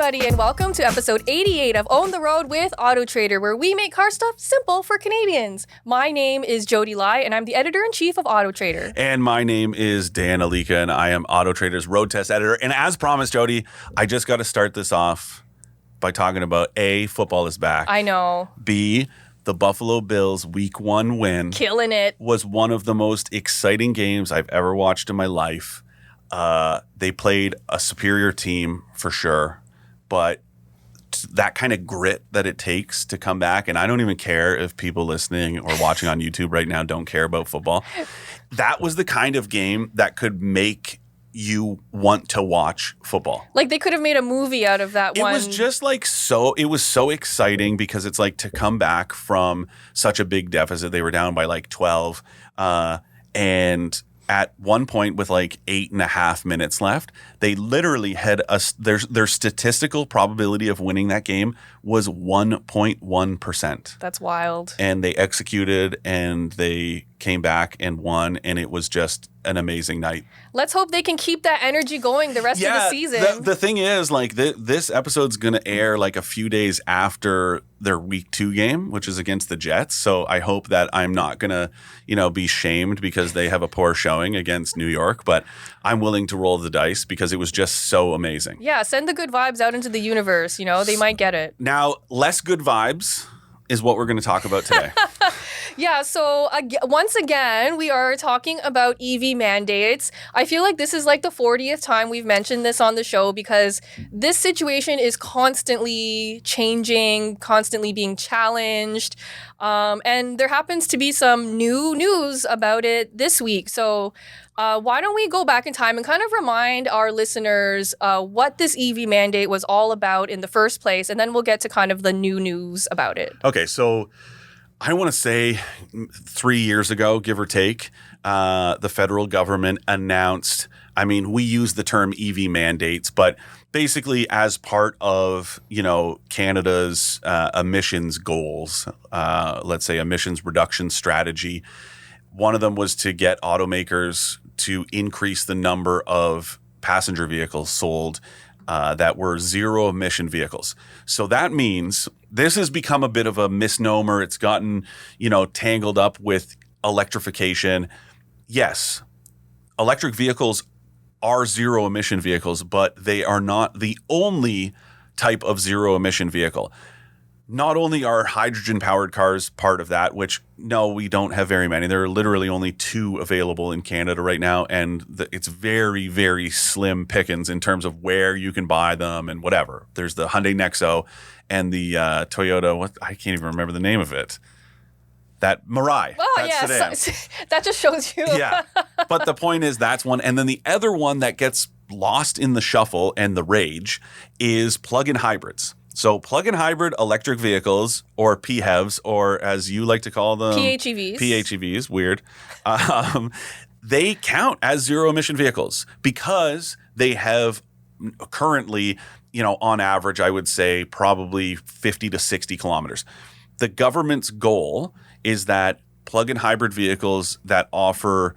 everybody, and welcome to episode 88 of Own the Road with AutoTrader, where we make car stuff simple for Canadians. My name is Jodi, and I'm the editor-in-chief of AutoTrader. And my name is Dan Alika, and I am AutoTrader's road test editor. And as promised, Jodi, I just got to start this off by talking about A, football is back. I know. B, the Buffalo Bills Week 1 win. Killing it. Was one of the most exciting games I've ever watched in my life. They played a superior team for sure, but that kind of grit that it takes to come back, and I don't even care if people listening or watching on YouTube right now don't care about football. That was the kind of game that could make you want to watch football. Like they could have made a movie out of that one. It was just like it was so exciting because it's like to come back from such a big deficit. They were down by like 12, and at one point with like 8.5 minutes left, they literally had their statistical probability of winning that game was 1.1%. That's wild. And they executed and they came back and won, and it was just an amazing night. Let's hope they can keep that energy going the rest of the season. The thing is, like, this episode's going to air like a few days after their Week 2 game, which is against the Jets. So I hope that I'm not going to, be shamed because they have a poor showing against New York. But I'm willing to roll the dice because it was just so amazing. Yeah, send the good vibes out into the universe. They might get it. Now, less good vibes is what we're going to talk about today. Yeah, so once again, we are talking about EV mandates. I feel like this is like the 40th time we've mentioned this on the show because this situation is constantly changing, constantly being challenged. And there happens to be some new news about it this week. So why don't we go back in time and kind of remind our listeners what this EV mandate was all about in the first place, and then we'll get to kind of the new news about it. Okay, so I want to say 3 years ago, give or take, the federal government announced, we use the term EV mandates, but basically as part of, Canada's emissions goals, let's say emissions reduction strategy, one of them was to get automakers to increase the number of passenger vehicles sold that were zero emission vehicles. So that means this has become a bit of a misnomer. It's gotten, tangled up with electrification. Yes, electric vehicles are zero emission vehicles, but they are not the only type of zero emission vehicle. Not only are hydrogen powered cars part of that, which no, we don't have very many. There are literally only 2 available in Canada right now. And it's very, very slim pickings in terms of where you can buy them and whatever. There's the Hyundai Nexo and the Toyota, I can't even remember the name of it. That Mirai. Oh, yeah. So, that just shows you. Yeah. But the point is that's one. And then the other one that gets lost in the shuffle and the rage is plug-in hybrids. So plug-in hybrid electric vehicles, or PHEVs, or as you like to call them, PHEVs. PHEVs, weird. They count as zero-emission vehicles because they have currently, on average, I would say probably 50 to 60 kilometers. The government's goal is that plug-in hybrid vehicles that offer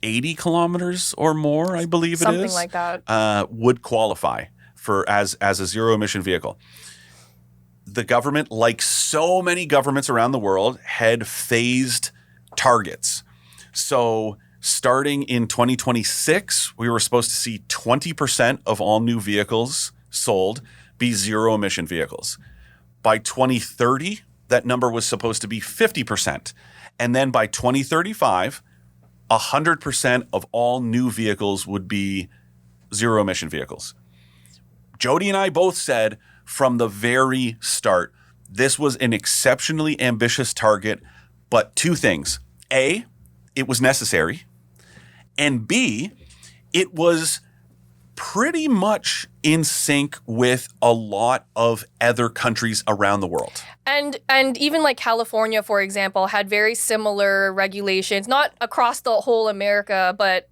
80 kilometers or more, I believe Something it is, like that, would qualify for as a zero emission vehicle. The government, like so many governments around the world, had phased targets. So starting in 2026, we were supposed to see 20% of all new vehicles sold be zero emission vehicles. By 2030, that number was supposed to be 50%. And then by 2035, 100% of all new vehicles would be zero emission vehicles. Jodi and I both said from the very start, this was an exceptionally ambitious target, but 2 things. A, it was necessary. And B, it was pretty much in sync with a lot of other countries around the world. And even like California, for example, had very similar regulations, not across the whole America, but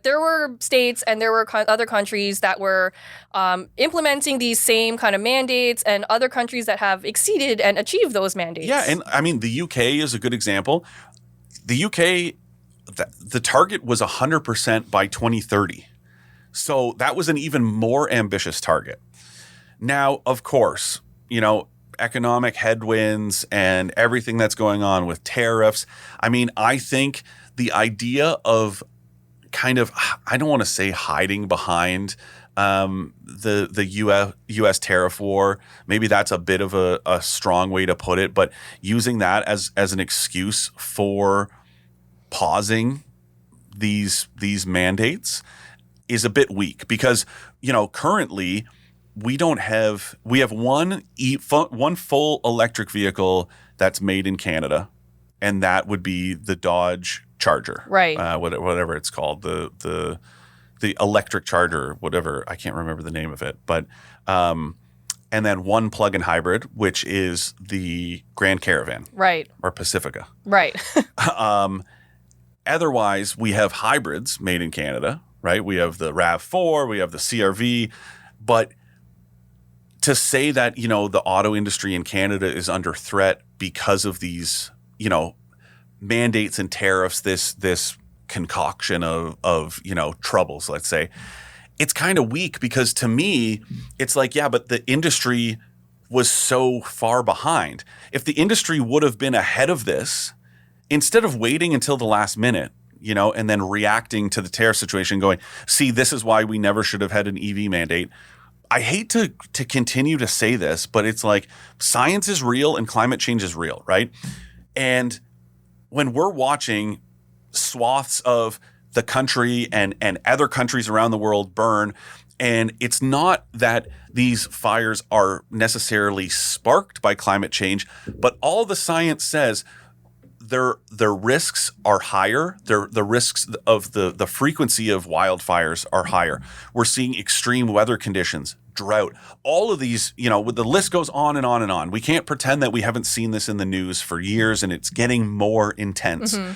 there were states and there were other countries that were implementing these same kind of mandates, and other countries that have exceeded and achieved those mandates. Yeah, and the UK is a good example. The UK, the target was 100% by 2030. So that was an even more ambitious target. Now, of course, economic headwinds and everything that's going on with tariffs. I mean, I think the idea of kind of, I don't want to say hiding behind the U.S. tariff war. Maybe that's a bit of a strong way to put it, but using that as an excuse for pausing these mandates is a bit weak because, currently we have one full electric vehicle that's made in Canada, and that would be the Dodge Charger, right? Whatever it's called, the electric Charger, whatever, I can't remember the name of it, but and then one plug-in hybrid, which is the Grand Caravan, right, or Pacifica, right. Otherwise, we have hybrids made in Canada, right? We have the RAV4, we have the CRV, but to say that, the auto industry in Canada is under threat because of these, mandates and tariffs, this concoction of troubles, let's say, it's kind of weak because to me, it's like, yeah, but the industry was so far behind. If the industry would have been ahead of this, instead of waiting until the last minute, and then reacting to the tariff situation going, see, this is why we never should have had an EV mandate. I hate to continue to say this, but it's like science is real and climate change is real, right? And when we're watching swaths of the country and other countries around the world burn, and it's not that these fires are necessarily sparked by climate change, but all the science says their risks are higher. The risks of the frequency of wildfires are higher. We're seeing extreme weather conditions, drought, all of these, the list goes on and on and on. We can't pretend that we haven't seen this in the news for years, and it's getting more intense. Mm-hmm.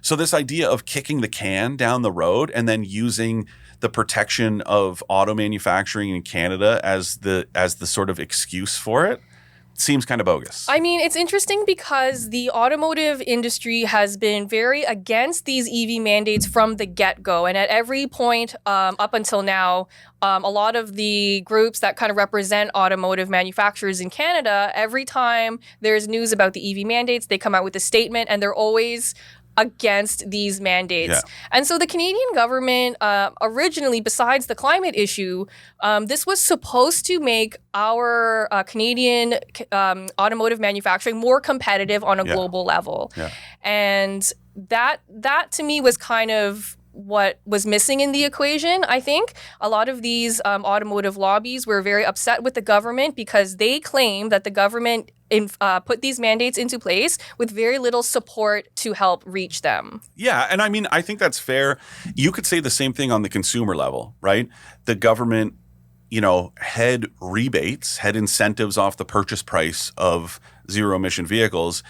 So this idea of kicking the can down the road and then using the protection of auto manufacturing in Canada as the sort of excuse for it seems kind of bogus. I mean, it's interesting because the automotive industry has been very against these EV mandates from the get-go. And at every point up until now, a lot of the groups that kind of represent automotive manufacturers in Canada, every time there's news about the EV mandates, they come out with a statement, and they're always against these mandates. Yeah. And so the Canadian government originally, besides the climate issue, this was supposed to make our Canadian automotive manufacturing more competitive on a global level. Yeah. And that to me was kind of what was missing in the equation. I think a lot of these automotive lobbies were very upset with the government because they claim that the government put these mandates into place with very little support to help reach them. Yeah, and I mean, I think that's fair. You could say the same thing on the consumer level, right? The government, had rebates, had incentives off the purchase price of zero-emission vehicles,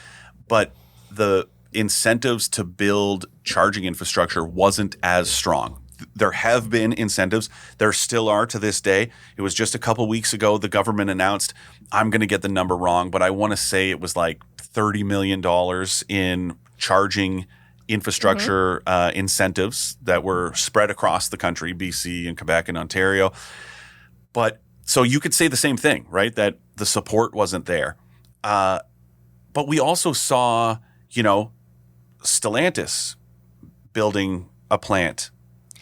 but the incentives to build charging infrastructure wasn't as strong. There have been incentives. There still are to this day. It was just a couple weeks ago the government announced, I'm going to get the number wrong, but I want to say it was like $30 million in charging infrastructure incentives that were spread across the country, BC and Quebec and Ontario. But so you could say the same thing, right? That the support wasn't there. But we also saw, Stellantis building a plant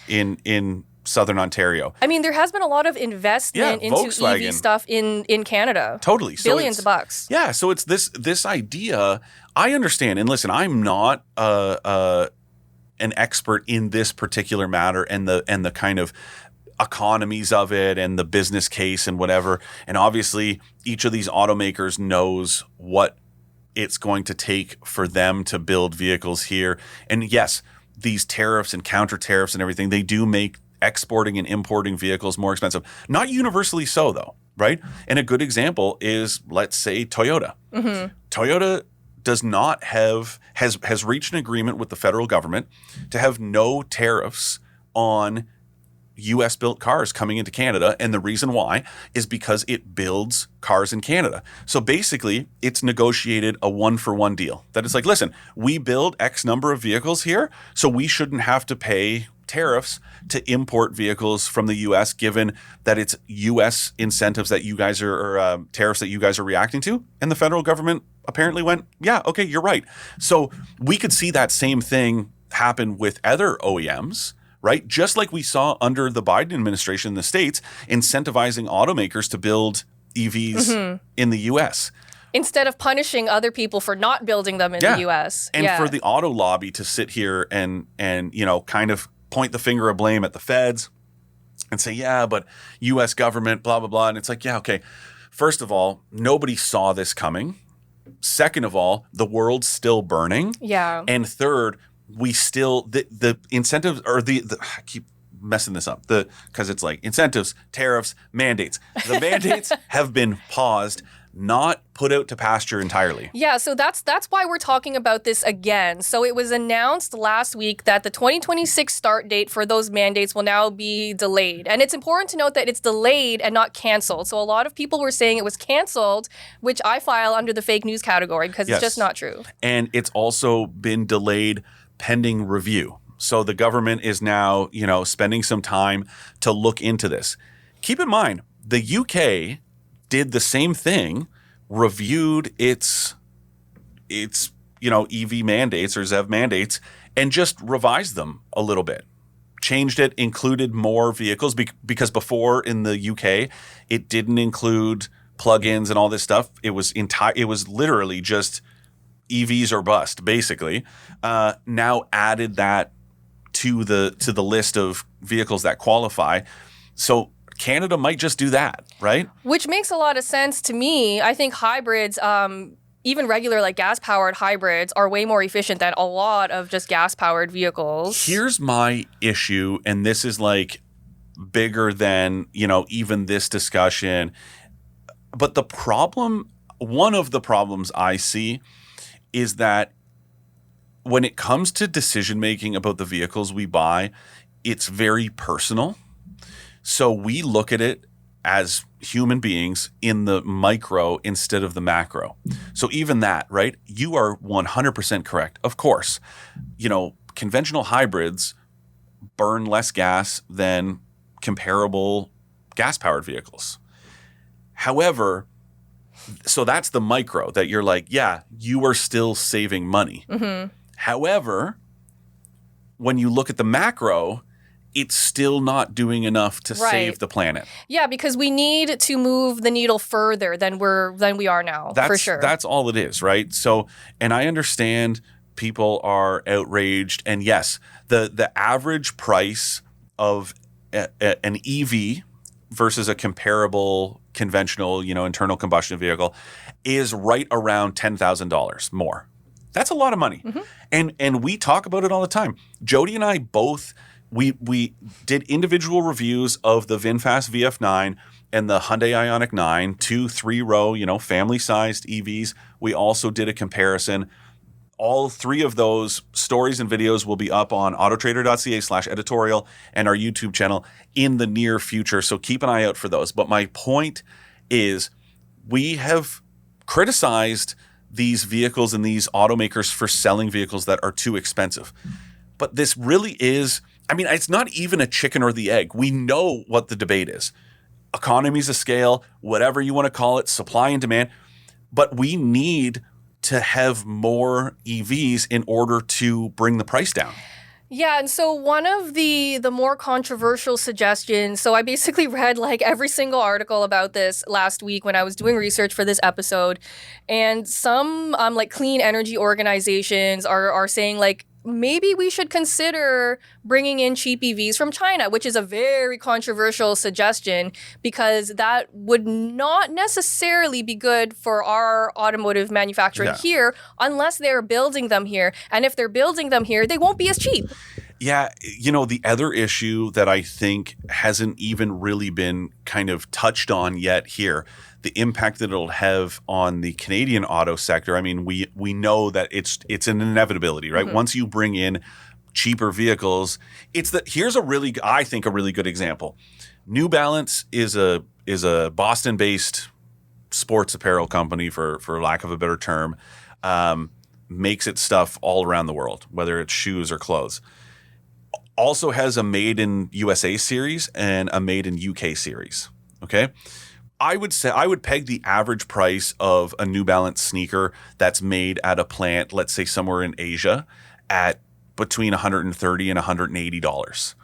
in Southern Ontario. I mean, there has been a lot of investment into Volkswagen. EV stuff in Canada. Totally. Billions of bucks. Yeah, so it's this idea. I understand. And listen, I'm not an expert in this particular matter and the kind of economies of it and the business case and whatever. And obviously, each of these automakers knows what it's going to take for them to build vehicles here. And yes, these tariffs and counter tariffs and everything, they do make exporting and importing vehicles more expensive. Not universally so, though, right? And a good example is, let's say, Toyota. Mm-hmm. Toyota has reached an agreement with the federal government to have no tariffs on U.S.-built cars coming into Canada, and the reason why is because it builds cars in Canada. So basically, it's negotiated a one-for-one deal. That it's like, listen, we build X number of vehicles here, so we shouldn't have to pay tariffs to import vehicles from the U.S., given that it's U.S. incentives that you guys are, or tariffs that you guys are reacting to? And the federal government apparently went, yeah, okay, you're right. So we could see that same thing happen with other OEMs, right? Just like we saw under the Biden administration in the States, incentivizing automakers to build EVs in the U.S. Instead of punishing other people for not building them in the U.S. And for the auto lobby to sit here and kind of point the finger of blame at the feds and say, yeah, but U.S. government, blah, blah, blah. And it's like, yeah, okay. First of all, nobody saw this coming. Second of all, the world's still burning. Yeah. And third, we still, the incentives, or I keep messing this up, because it's like incentives, tariffs, mandates. The mandates have been paused, not put out to pasture entirely. Yeah, so that's why we're talking about this again. So it was announced last week that the 2026 start date for those mandates will now be delayed. And it's important to note that it's delayed and not canceled. So a lot of people were saying it was canceled, which I file under the fake news category because it's just not true. And it's also been delayed pending review. So the government is now, spending some time to look into this. Keep in mind, the UK did the same thing, reviewed its EV mandates or ZEV mandates, and just revised them a little bit. Changed it, included more vehicles because before in the UK, it didn't include plugins and all this stuff. It was literally just EVs or bust, basically. Now added that to the list of vehicles that qualify. So Canada might just do that, right? Which makes a lot of sense to me. I think hybrids, even regular like gas-powered hybrids, are way more efficient than a lot of just gas-powered vehicles. Here's my issue, and this is like bigger than, even this discussion. But one of the problems I see is that when it comes to decision-making about the vehicles we buy, it's very personal. So we look at it as human beings in the micro instead of the macro. So even that, right? You are 100% correct. Of course, conventional hybrids burn less gas than comparable gas-powered vehicles. However, so that's the micro that you're like, yeah, you are still saving money. Mm-hmm. However, when you look at the macro, it's still not doing enough to save the planet. Yeah, because we need to move the needle further than we are now, for sure. That's all it is, right? So, and I understand people are outraged, and yes, the average price of an EV versus a comparable conventional, internal combustion vehicle is right around $10,000 more. That's a lot of money. Mm-hmm. And we talk about it all the time. Jodi and I both, we did individual reviews of the VinFast VF9 and the Hyundai Ioniq 9, 2-3-row, family-sized EVs. We also did a comparison. All three of those stories and videos will be up on AutoTrader.ca/editorial and our YouTube channel in the near future. So keep an eye out for those. But my point is, we have criticized these vehicles and these automakers for selling vehicles that are too expensive. But this really is, it's not even a chicken or the egg. We know what the debate is. Economies of scale, whatever you want to call it, supply and demand. But we need to have more EVs in order to bring the price down. Yeah, and so one of the more controversial suggestions, so I basically read like every single article about this last week when I was doing research for this episode, and some like clean energy organizations are saying like, maybe we should consider bringing in cheap EVs from China, which is a very controversial suggestion because that would not necessarily be good for our automotive manufacturing here unless they're building them here. And if they're building them here, they won't be as cheap. Yeah, the other issue that I think hasn't even really been kind of touched on yet here, the impact that it'll have on the Canadian auto sector. We know that it's an inevitability, right? Mm-hmm. Once you bring in cheaper vehicles, here's a really good example. New Balance is a Boston-based sports apparel company, for lack of a better term, makes its stuff all around the world, whether it's shoes or clothes. also has a made in USA series and a made in UK series. Okay. I would peg the average price of a New Balance sneaker that's made at a plant, let's say somewhere in Asia, at between $130 and $180.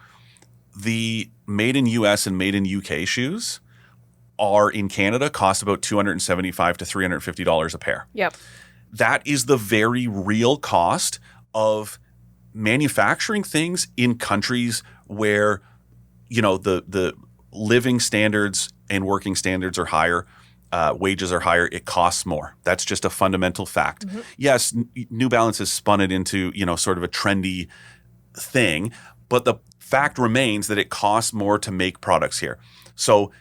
The made in US and made in UK shoes are in Canada cost about $275 to $350 a pair. Yep. That is the very real cost of manufacturing things in countries where, you know, the living standards and working standards are higher, wages are higher, it costs more. That's just a fundamental fact. Mm-hmm. Yes, New Balance has spun it into, you know, sort of a trendy thing, but the fact remains that it costs more to make products here. So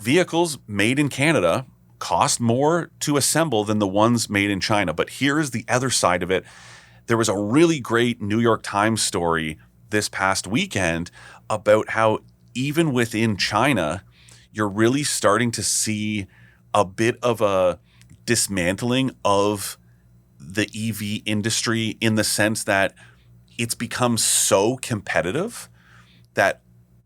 vehicles made in Canada cost more to assemble than the ones made in China. But here is the other side of it. There was a really great New York Times story this past weekend about how even within China, you're really starting to see a bit of a dismantling of the EV industry in the sense that it's become so competitive that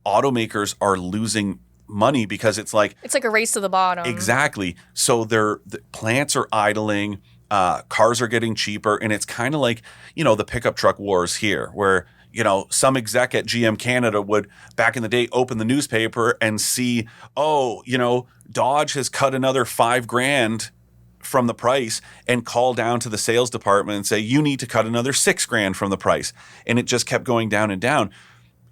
automakers are losing money because it's like a race to the bottom. Exactly. So the plants are idling, cars are getting cheaper, and it's kind of like, you know, the pickup truck wars here, where, you know, some exec at GM Canada would back in the day open the newspaper and see, oh, you know, Dodge has cut another $5,000 from the price, and call down to the sales department and say, you need to cut another $6,000 from the price. And it just kept going down and down.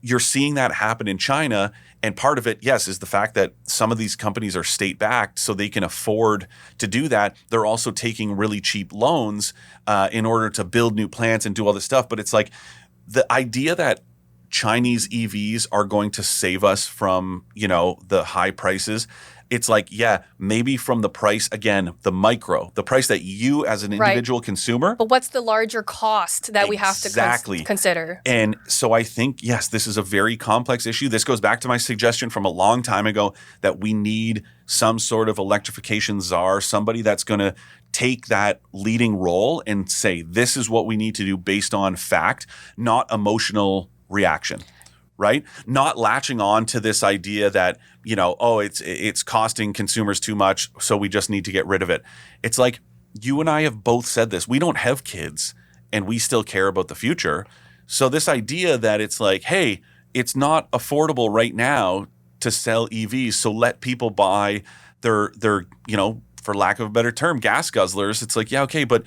You're seeing that happen in China. And part of it, yes, is the fact that some of these companies are state-backed, so they can afford to do that. They're also taking really cheap loans in order to build new plants and do all this stuff. But it's like the idea that Chinese EVs are going to save us from, you know, the high prices. It's like, yeah, maybe from the price, again, the price that you as an individual consumer. But what's the larger cost that we have to consider? And so I think, yes, this is a very complex issue. This goes back to my suggestion from a long time ago that we need some sort of electrification czar, somebody that's going to take that leading role and say, this is what we need to do based on fact, not emotional reaction. Right? Not latching on to this idea that, you know, oh, it's costing consumers too much, so we just need to get rid of it. It's like you and I have both said this. We don't have kids and we still care about the future. So this idea that it's like, hey, it's not affordable right now to sell EVs, so let people buy their you know, for lack of a better term, gas guzzlers. It's like, yeah, okay, but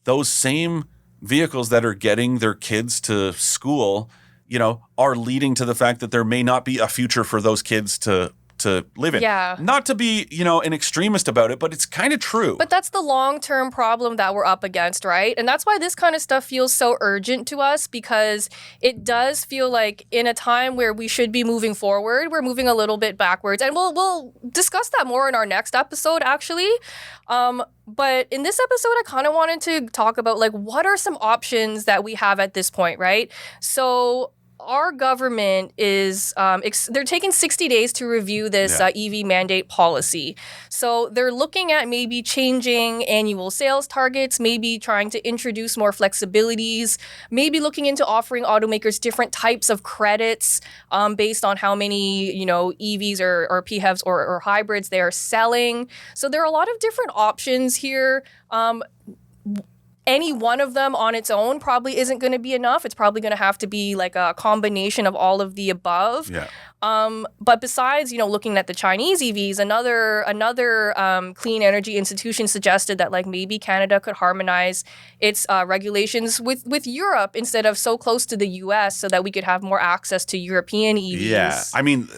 those same vehicles that are getting their kids to school, you know, are leading to the fact that there may not be a future for those kids to live in. Yeah. Not to be, you know, an extremist about it, but it's kind of true. But that's the long-term problem that we're up against, right? And that's why this kind of stuff feels so urgent to us, because it does feel like in a time where we should be moving forward, we're moving a little bit backwards. And we'll discuss that more in our next episode, actually. But in this episode, I kind of wanted to talk about, like, what are some options that we have at this point, right? So our government is, they're taking 60 days to review this EV mandate policy. So they're looking at maybe changing annual sales targets, maybe trying to introduce more flexibilities, maybe looking into offering automakers different types of credits based on how many, you know, EVs or PHEVs or hybrids they are selling. So there are a lot of different options here. Any one of them on its own probably isn't going to be enough. It's probably going to have to be like a combination of all of the above. Yeah. But besides, you know, looking at the Chinese EVs, another clean energy institution suggested that, like, maybe Canada could harmonize its regulations with Europe instead of so close to the US, so that we could have more access to European EVs. Yeah. I mean,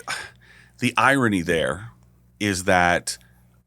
the irony there is that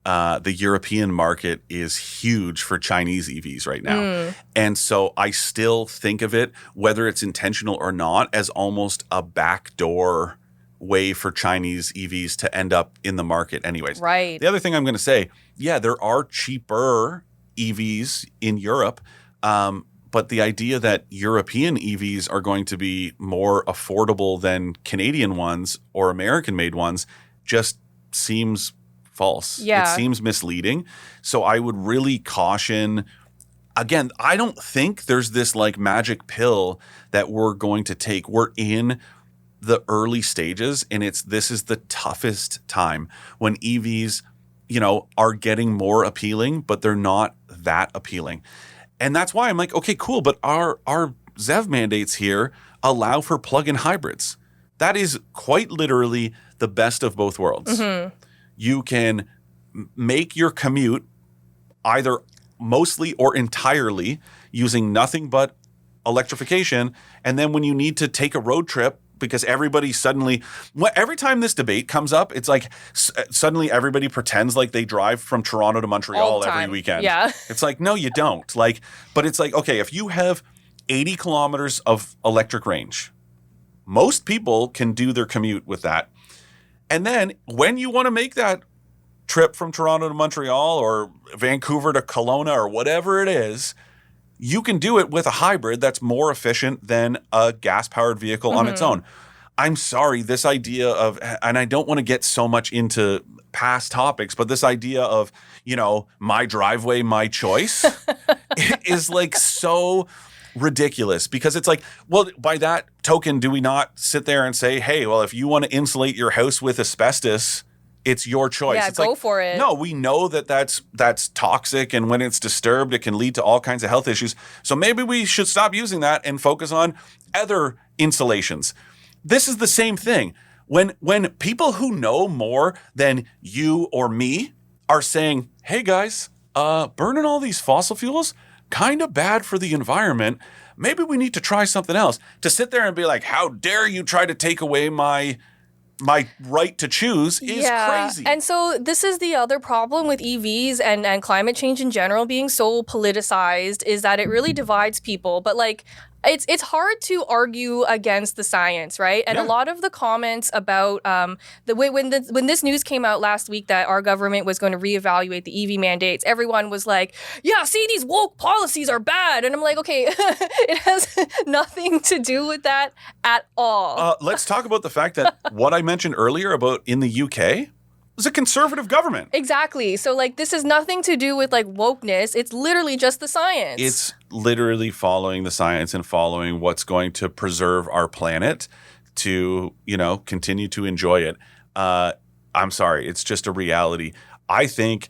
the European market is huge for Chinese EVs right now. And so I still think of it, whether it's intentional or not, as almost a backdoor way for Chinese EVs to end up in the market anyways. Right. The other thing I'm going to say, yeah, there are cheaper EVs in Europe, but the idea that European EVs are going to be more affordable than Canadian ones or American-made ones just seems false. Yeah. It seems misleading. So I would really caution. Again, I don't think there's this like magic pill that we're going to take. We're in the early stages, and this is the toughest time when EVs, are getting more appealing, but they're not that appealing. And that's why I'm like, okay, cool, but our ZEV mandates here allow for plug-in hybrids. That is quite literally the best of both worlds. Mm-hmm. You can make your commute either mostly or entirely using nothing but electrification. And then when you need to take a road trip, because everybody suddenly, every time this debate comes up, it's like suddenly everybody pretends like they drive from Toronto to Montreal every weekend. Yeah. It's like, no, you don't. But it's like, okay, if you have 80 kilometers of electric range, most people can do their commute with that. And then when you want to make that trip from Toronto to Montreal or Vancouver to Kelowna or whatever it is, you can do it with a hybrid that's more efficient than a gas-powered vehicle on its own. I'm sorry, this idea of, and I don't want to get so much into past topics, but this idea of, my driveway, my choice is like so ridiculous, because it's like, well, by that token, do we not sit there and say, hey, well, if you want to insulate your house with asbestos, it's your choice. Yeah, it's go for it. No, we know that's toxic, and when it's disturbed, it can lead to all kinds of health issues. So maybe we should stop using that and focus on other insulations. This is the same thing. When people who know more than you or me are saying, hey guys, burning all these fossil fuels, kind of bad for the environment. Maybe we need to try something else. To sit there and be like, how dare you try to take away my right to choose is crazy. And so this is the other problem with EVs and climate change in general being so politicized, is that it really divides people. But it's hard to argue against the science, right? And a lot of the comments about the way when this news came out last week that our government was going to reevaluate the EV mandates, everyone was like, yeah, see, these woke policies are bad. And I'm like, okay, it has nothing to do with that at all. Let's talk about the fact that what I mentioned earlier about in the UK was a conservative government. Exactly. So this has nothing to do with wokeness. It's literally just the science. It's literally following the science and following what's going to preserve our planet to, continue to enjoy it. I'm sorry. It's just a reality. I think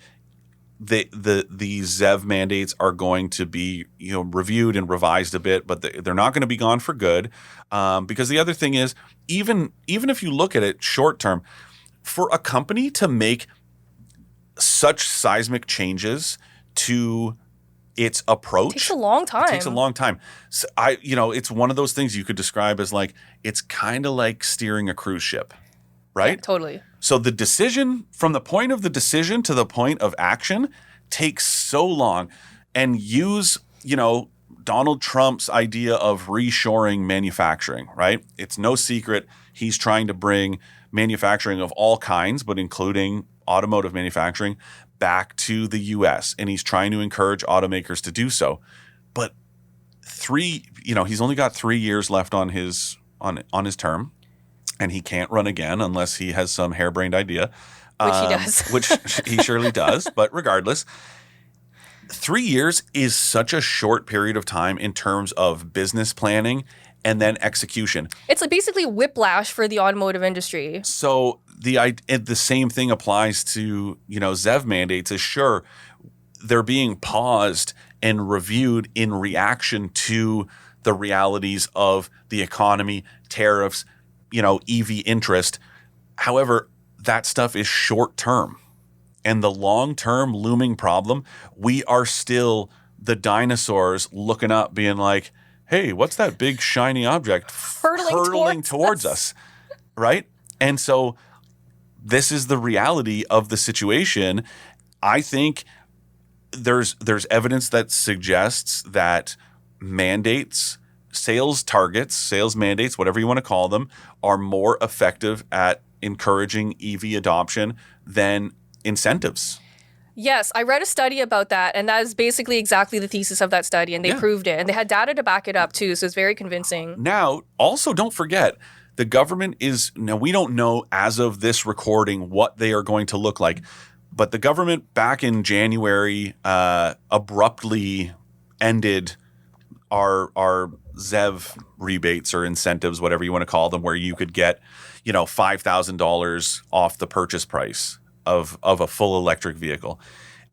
the ZEV mandates are going to be, reviewed and revised a bit, but they're not going to be gone for good. Because the other thing is, even if you look at it short term, for a company to make such seismic changes to its approach, takes a long time. It takes a long time. So it's one of those things you could describe as it's kind of like steering a cruise ship, right? Yeah, totally. So the decision, from the point of the decision to the point of action, takes so long. And use, Donald Trump's idea of reshoring manufacturing, right? It's no secret he's trying to bring manufacturing of all kinds, but including automotive manufacturing, back to the U.S. And he's trying to encourage automakers to do so. But he's only got 3 years left on his term, and he can't run again unless he has some harebrained idea. Which he does. Which he surely does. But regardless, 3 years is such a short period of time in terms of business planning and then execution. It's basically whiplash for the automotive industry. So the same thing applies to, ZEV mandates. Is sure, they're being paused and reviewed in reaction to the realities of the economy, tariffs, EV interest. However, that stuff is short term. And the long-term looming problem, we are still the dinosaurs looking up being like, hey, what's that big shiny object hurtling towards us? Right? And so this is the reality of the situation. I think there's evidence that suggests that mandates, sales targets, sales mandates, whatever you want to call them, are more effective at encouraging EV adoption than incentives. Yes, I read a study about that, and that is basically exactly the thesis of that study, and they proved it. And they had data to back it up, too, so it's very convincing. Now, also don't forget, the government we don't know as of this recording what they are going to look like, but the government back in January abruptly ended our ZEV rebates or incentives, whatever you want to call them, where you could get, $5,000 off the purchase price of a full electric vehicle.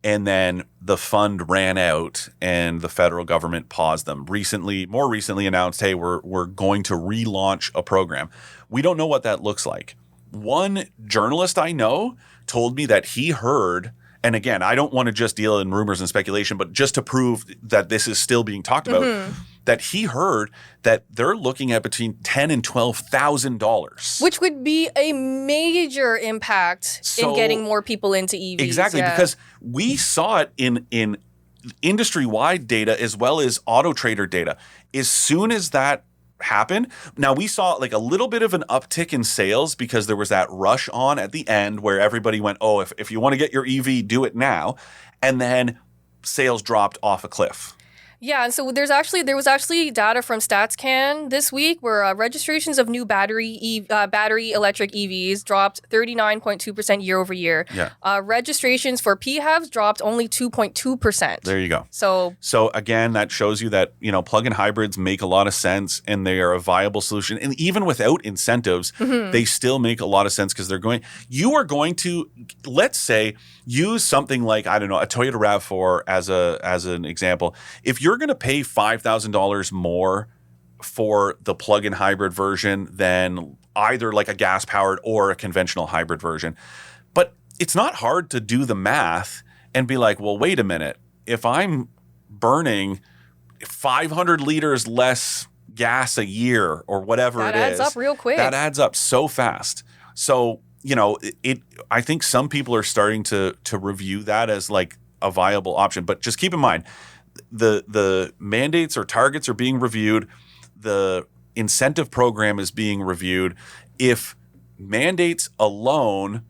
And then the fund ran out and the federal government paused them. More recently announced, hey, we're going to relaunch a program. We don't know what that looks like. One journalist I know told me that he heard, and again, I don't want to just deal in rumors and speculation, but just to prove that this is still being talked about, that he heard that they're looking at between $10,000 and $12,000. Which would be a major impact in getting more people into EVs. Exactly, because we saw it in industry-wide data as well as AutoTrader data. As soon as that happened, now we saw like a little bit of an uptick in sales because there was that rush on at the end where everybody went, oh, if you want to get your EV, do it now. And then sales dropped off a cliff. Yeah, and so there was actually data from StatsCan this week where registrations of new battery electric EVs dropped 39.2% year over year. Yeah. Registrations for PHEVs dropped only 2.2%. There you go. So again, that shows you that plug-in hybrids make a lot of sense and they are a viable solution. And even without incentives, they still make a lot of sense because you are going to, let's say, use something like, I don't know, a Toyota RAV4 as an example. If you're going to pay $5,000 more for the plug-in hybrid version than either like a gas-powered or a conventional hybrid version. But it's not hard to do the math and be like, well, wait a minute. If I'm burning 500 liters less gas a year or whatever it is. That adds up real quick. That adds up so fast. So, I think some people are starting to review that as like a viable option. But just keep in mind, the mandates or targets are being reviewed. The incentive program is being reviewed. If mandates alone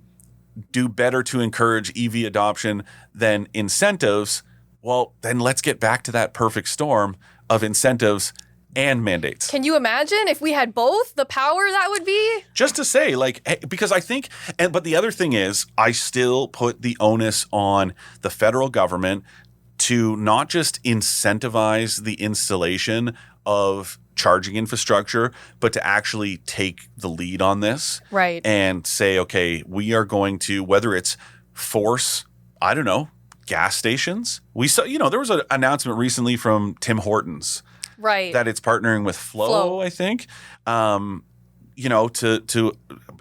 do better to encourage EV adoption than incentives, well, then let's get back to that perfect storm of incentives and mandates. Can you imagine if we had both, the power that would be? Just to say, because I think, but the other thing is, I still put the onus on the federal government to not just incentivize the installation of charging infrastructure, but to actually take the lead on this. Right. And say, okay, we are going to, whether it's force, I don't know, gas stations. We saw, there was an announcement recently from Tim Hortons. Right. That it's partnering with Flow. I think, to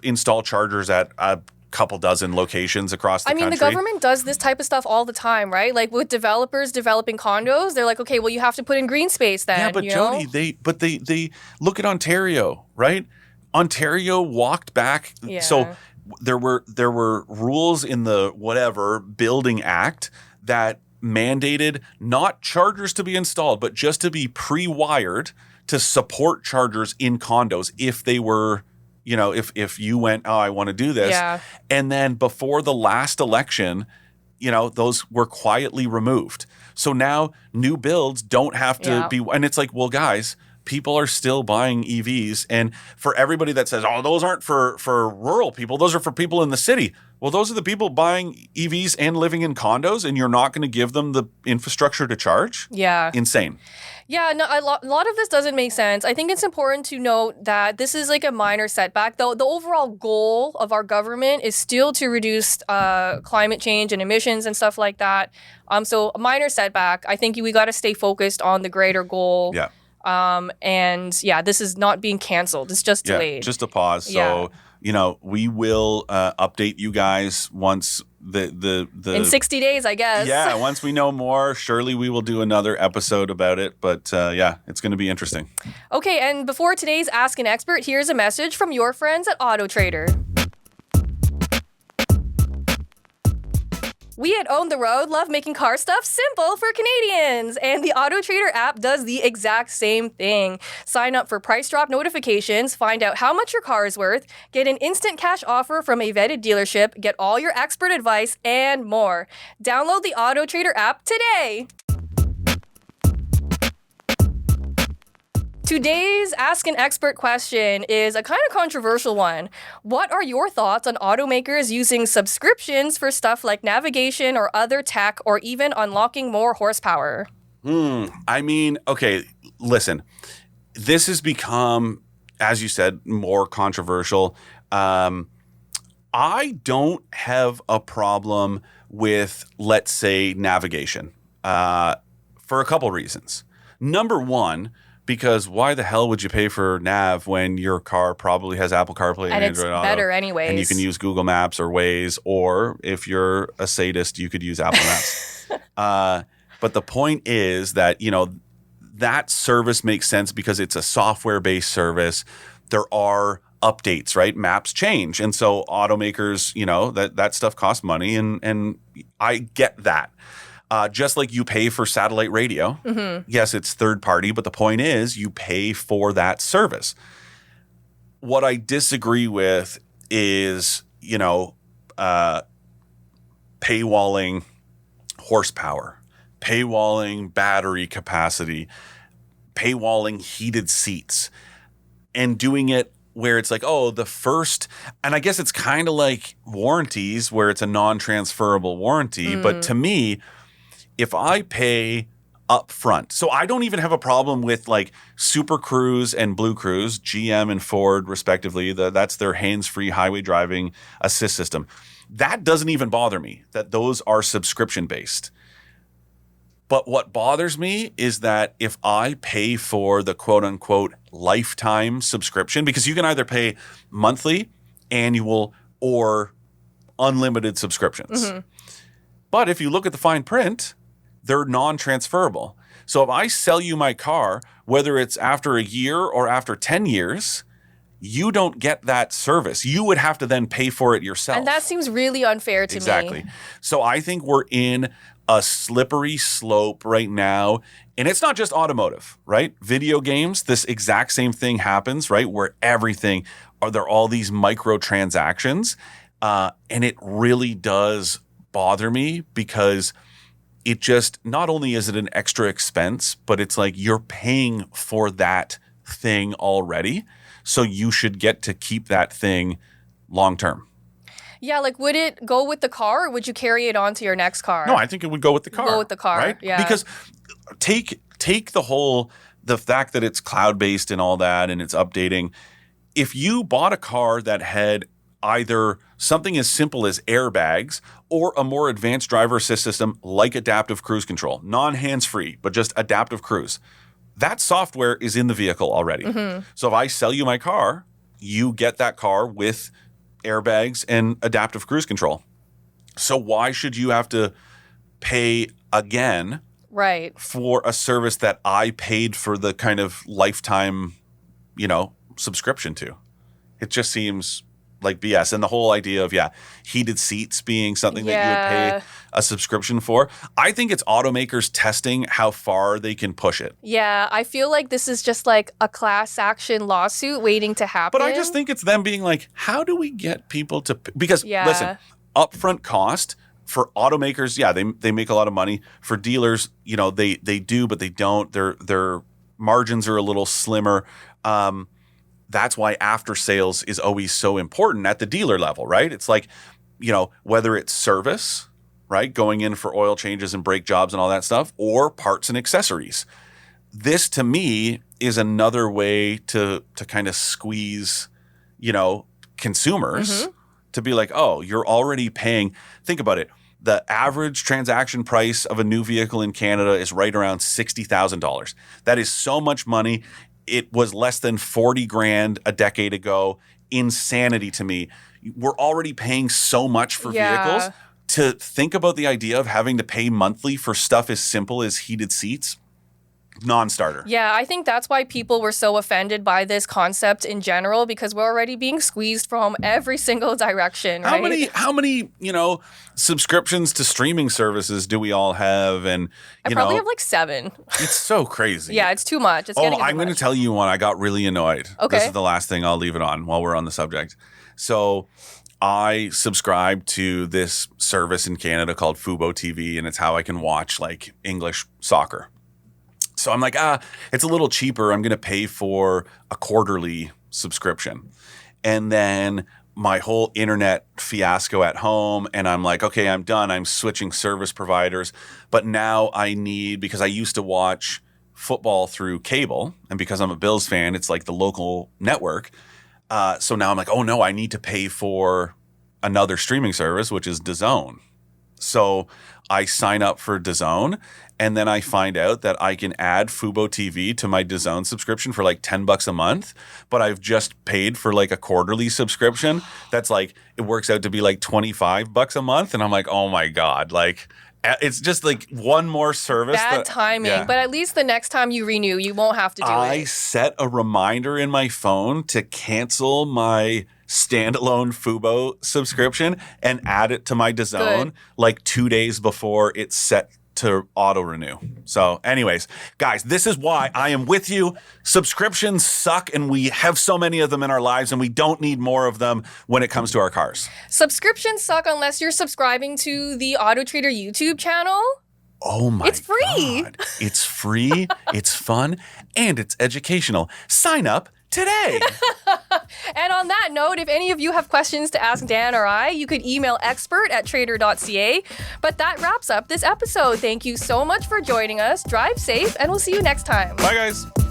install chargers at a couple dozen locations across the country. I mean, the government does this type of stuff all the time, right? Like with developers developing condos, they're like, okay, well, you have to put in green space then. Yeah, but Jodi, they look at Ontario, right? Ontario walked back. Yeah. So there were rules in the Building Act that mandated not chargers to be installed, but just to be pre-wired to support chargers in condos if they were, if you went, oh, I want to do this. Yeah. And then before the last election, those were quietly removed. So now new builds don't have to be, and it's like, well, guys, people are still buying EVs. And for everybody that says, oh, those aren't for rural people, those are for people in the city. Well, those are the people buying EVs and living in condos, and you're not going to give them the infrastructure to charge? Yeah. Insane. Yeah, no, a lot of this doesn't make sense. I think it's important to note that this is like a minor setback. The overall goal of our government is still to reduce climate change and emissions and stuff like that. So a minor setback. I think we got to stay focused on the greater goal. Yeah. This is not being canceled. It's just delayed. Yeah, just a pause. So, we will update you guys once the in 60 days, I guess. Yeah, once we know more, surely we will do another episode about it. But it's going to be interesting. Okay, and before today's Ask an Expert, here's a message from your friends at AutoTrader. We at Own the Road love making car stuff simple for Canadians, and the AutoTrader app does the exact same thing. Sign up for price drop notifications, find out how much your car is worth, get an instant cash offer from a vetted dealership, get all your expert advice, and more. Download the AutoTrader app today. Today's Ask an Expert question is a kind of controversial one. What are your thoughts on automakers using subscriptions for stuff like navigation or other tech or even unlocking more horsepower? I mean, okay, listen, this has become, as you said, more controversial. I don't have a problem with, let's say, navigation for a couple reasons. Number one, because why the hell would you pay for nav when your car probably has Apple CarPlay and it's Android Auto? better anyways. And you can use Google Maps or Waze, or if you're a sadist, you could use Apple Maps. But the point is that, that service makes sense because it's a software-based service. There are updates, right? Maps change. And so automakers, that stuff costs money, and I get that. Just like you pay for satellite radio. Mm-hmm. Yes, it's third party, but the point is you pay for that service. What I disagree with is, paywalling horsepower, paywalling battery capacity, paywalling heated seats, and doing it where it's like, oh, the first, and I guess it's kind of like warranties where it's a non-transferable warranty. But to me, if I pay up front, so I don't even have a problem with like Super Cruise and Blue Cruise, GM and Ford respectively. That's their hands-free highway driving assist system. That doesn't even bother me, that those are subscription-based. But what bothers me is that if I pay for the quote-unquote lifetime subscription, because you can either pay monthly, annual, or unlimited subscriptions. Mm-hmm. But if you look at the fine print, they're non-transferable. So if I sell you my car, whether it's after a year or after 10 years, you don't get that service. You would have to then pay for it yourself. And that seems really unfair to me. Exactly. So I think we're in a slippery slope right now. And it's not just automotive, right? Video games, this exact same thing happens, right? Where everything, there are all these microtransactions. And it really does bother me because it just, not only is it an extra expense, but it's like you're paying for that thing already. So you should get to keep that thing long term. Yeah, like would it go with the car or would you carry it on to your next car? No, I think it would go with the car. Go with the car, right? Yeah. Because take the fact that it's cloud-based and all that and it's updating. If you bought a car that had either something as simple as airbags or a more advanced driver assist system like adaptive cruise control, non-hands-free, but just adaptive cruise, that software is in the vehicle already. Mm-hmm. So if I sell you my car, you get that car with airbags and adaptive cruise control. So why should you have to pay again for a service that I paid for the kind of lifetime, subscription to? It just seems like BS. And the whole idea of, heated seats being something that you would pay a subscription for. I think it's automakers testing how far they can push it. Yeah, I feel like this is just like a class action lawsuit waiting to happen. But I just think it's them being like, how do we get people to, because listen, upfront cost for automakers, they make a lot of money. For dealers, they do, but they don't. Their margins are a little slimmer. That's why after sales is always so important at the dealer level, right? It's like, whether it's service, right? Going in for oil changes and brake jobs and all that stuff, or parts and accessories. This to me is another way to kind of squeeze, consumers to be like, oh, you're already paying. Think about it. The average transaction price of a new vehicle in Canada is right around $60,000. That is so much money. It was less than 40 grand a decade ago. Insanity to me. We're already paying so much for vehicles. To think about the idea of having to pay monthly for stuff as simple as heated seats, non-starter. Yeah, I think that's why people were so offended by this concept in general, because we're already being squeezed from every single direction, right? How many, subscriptions to streaming services do we all have? And I probably have like 7. It's so crazy. Yeah, it's too much. I'm going to tell you one. I got really annoyed. Okay. This is the last thing. I'll leave it on while we're on the subject. So I subscribe to this service in Canada called Fubo TV, and it's how I can watch like English soccer. So I'm like, it's a little cheaper. I'm going to pay for a quarterly subscription. And then my whole internet fiasco at home, and I'm like, okay, I'm done. I'm switching service providers. But now I need, because I used to watch football through cable. And because I'm a Bills fan, it's like the local network. So now I'm like, oh no, I need to pay for another streaming service, which is DAZN. So I sign up for DAZN, and then I find out that I can add Fubo TV to my DAZN subscription for like $10 a month, but I've just paid for like a quarterly subscription. That's like, it works out to be like $25 a month. And I'm like, oh my God, like it's just like one more service. Bad timing, but at least the next time you renew, you won't have to do it. I set a reminder in my phone to cancel my standalone Fubo subscription and add it to my DAZN like 2 days before it's set to auto renew. So anyways, guys, this is why I am with you. Subscriptions suck, and we have so many of them in our lives, and we don't need more of them when it comes to our cars. Subscriptions suck unless you're subscribing to the AutoTrader YouTube channel. Oh my God. It's free. It's free, it's fun, and it's educational. Sign up today. And on that note, if any of you have questions to ask Dan or I, you could email expert@trader.ca. But that wraps up this episode. Thank you so much for joining us. Drive safe, and we'll see you next time. Bye, guys.